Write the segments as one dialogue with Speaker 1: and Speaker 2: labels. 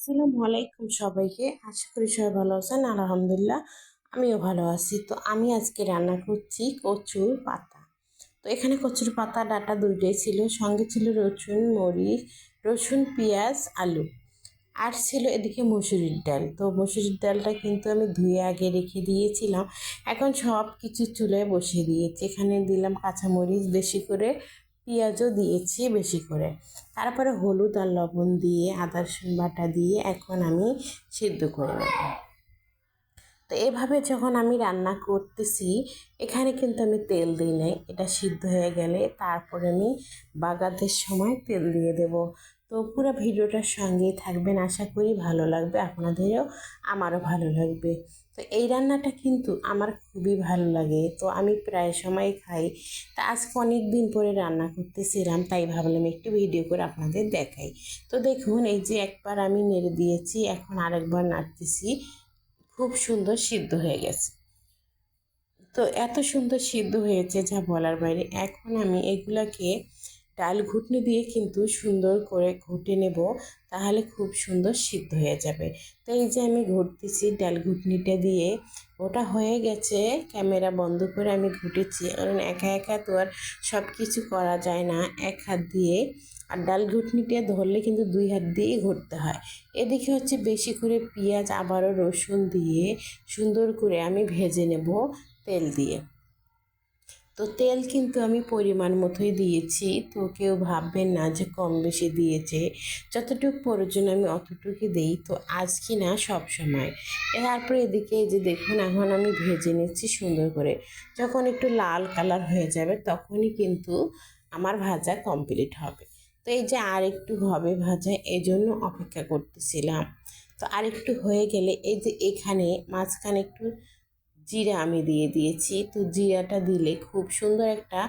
Speaker 1: আসসালামু আলাইকুম সবাইকে। আশা করি সবাই ভালো আছেন। আলহামদুলিল্লাহ আমিও ভালো আছি। তো আমি আজকে রান্না করছি কচুর পাতা। তো এখানে কচুর পাতা ডাটা দুইটাই ছিল, সঙ্গে ছিল রসুন, মরিচ, রসুন, পেঁয়াজ, আলু, আর ছিল এদিকে মসুরির ডাল। তো মসুরির ডালটা কিন্তু আমি ধুয়ে আগে রেখে দিয়েছিলাম। এখন সব কিছু চুলায় বসিয়ে দিয়েছি। এখানে দিলাম কাঁচামরিচ বেশি করে, পেঁয়াজও দিয়েছি বেশি করে, তারপরে হলুদ আর লবণ দিয়ে আদা রসুন বাটা দিয়ে এখন আমি সিদ্ধ করে নেব। তো এভাবে যখন আমি রান্না করতেছি, এখানে কিন্তু আমি তেল দিই নাই। এটা সিদ্ধ হয়ে গেলে তারপরে আমি বাগাতের সময় তেল দিয়ে দেব। তো পুরো ভিডিওটার সঙ্গেই থাকবেন, আশা করি ভালো লাগবে আপনাদেরও, আমারও ভালো লাগবে। তো এই রান্নাটা কিন্তু আমার খুবই ভালো লাগে, তো আমি প্রায় সময় খাই। তা আজকে অনেক দিন পরে রান্না করতেছিলাম, তাই ভাবলাম একটু ভিডিও করে আপনাদের দেখাই। তো দেখুন, এই যে একবার আমি নেড়ে দিয়েছি, এখন আরেকবার নাড়তেছি। খুব সুন্দর সিদ্ধ হয়ে গেছে। তো এত সুন্দর সিদ্ধ হয়েছে যা বলার বাইরে। এখন আমি এগুলাকে ডাল ঘুটনি দিয়ে কিন্তু সুন্দর করে ঘুটে নেব, তাহলে খুব সুন্দর সিদ্ধ হয়ে যাবে। তো এই যে আমি ঘুরতেছি ডাল ঘুটনিটা দিয়ে, ওটা হয়ে গেছে। ক্যামেরা বন্ধ করে আমি ঘুটেছি, কারণ একা একা তো আর সব কিছু করা যায় না এক হাত দিয়ে। আর ডাল ঘুটনিটা ধরলে কিন্তু দুই হাত দিয়েই ঘুরতে হয়। এদিকে হচ্ছে বেশি করে পেঁয়াজ আবারও রসুন দিয়ে সুন্দর করে আমি ভেজে নেব তেল দিয়ে। তো তেল কিন্তু আমি পরিমাণ মতোই দিয়েছি, তো কেউ ভাববেন না যে কম বেশি দিয়েছে। যতটুকু প্রয়োজন আমি অতটুকুই দিই, তো আজকে না সব সময়। তারপরে এদিকে এই যে দেখুন, এখন আমি ভেজে নিচ্ছি সুন্দর করে। যখন একটু লাল কালার হয়ে যাবে তখনই কিন্তু আমার ভাজা কমপ্লিট হবে। তো এই যে আর একটু হবে ভাজা, এজন্য অপেক্ষা করতেছিলাম। তো আর একটু হয়ে গেলে এই যে এখানে মাঝখানে একটু জিরা আমি দিয়ে দিয়েছি। তো জিরাটা দিলে খুব সুন্দর একটা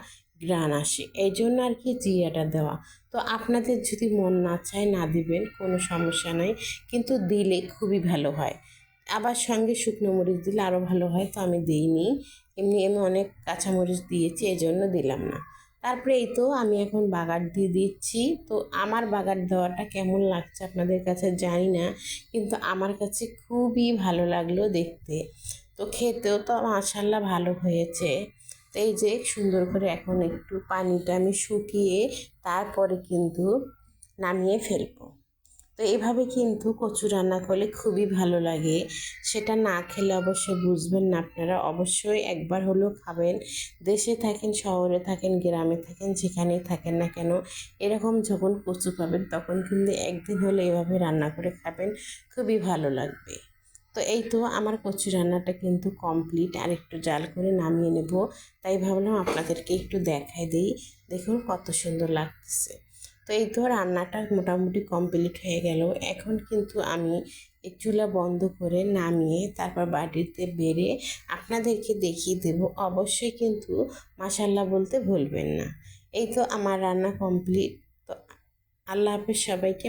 Speaker 1: ঘ্রাণ আসে, এই জন্য আর কি জিরাটা দেওয়া। তো আপনাদের যদি মন না চায় না দিবেন, কোনো সমস্যা নাই, কিন্তু দিলে খুবই ভালো হয়। আবার সঙ্গে শুকনো মরিচ দিলে আরও ভালো হয়, তো আমি দিইনি। এমনি আমি অনেক কাঁচামরিচ দিয়েছি, এই জন্য দিলাম না। তারপরে এই তো আমি এখন বাগার দিয়ে দিচ্ছি। তো আমার বাগার দেওয়াটা কেমন লাগছে আপনাদের কাছে জানি না, কিন্তু আমার কাছে খুবই ভালো লাগলো দেখতে। তো খেতেও তো মাশাআল্লাহ ভালো হয়েছে। তো এই যে সুন্দর করে এখন একটু পানিটা আমি শুকিয়ে তারপরে কিন্তু নামিয়ে ফেলবো। তো এভাবে কিন্তু কচু রান্না করলে খুবই ভালো লাগে। সেটা না খেলে অবশ্য বুঝবেন না আপনারা, অবশ্যই একবার হলেও খাবেন। দেশে থাকেন, শহরে থাকেন, গ্রামে থাকেন, যেখানেই থাকেন না কেন, এরকম যখন কচু পাবেন তখন কিন্তু একদিন হলে এভাবে রান্না করে খাবেন, খুবই ভালো লাগবে। তো এই তো আমার কচু রান্নাটা কিন্তু কমপ্লিট, আর একটু জাল করে নামিয়ে নেব। তাই ভাবলাম আপনাদেরকে একটু দেখাই দিই, দেখুন কত সুন্দর লাগতেছে। তো এই তো রান্নাটা মোটামুটি কমপ্লিট হয়ে গেল। এখন কিন্তু আমি এই চুলা বন্ধ করে নামিয়ে তারপর বাটিতে বেড়ে আপনাদেরকে দেখিয়ে দেব। অবশ্যই কিন্তু মাশাল্লাহ বলতে ভুলবেন না। এই তো আমার রান্না কমপ্লিট। তো আল্লাহ হাফেজ সবাইকে।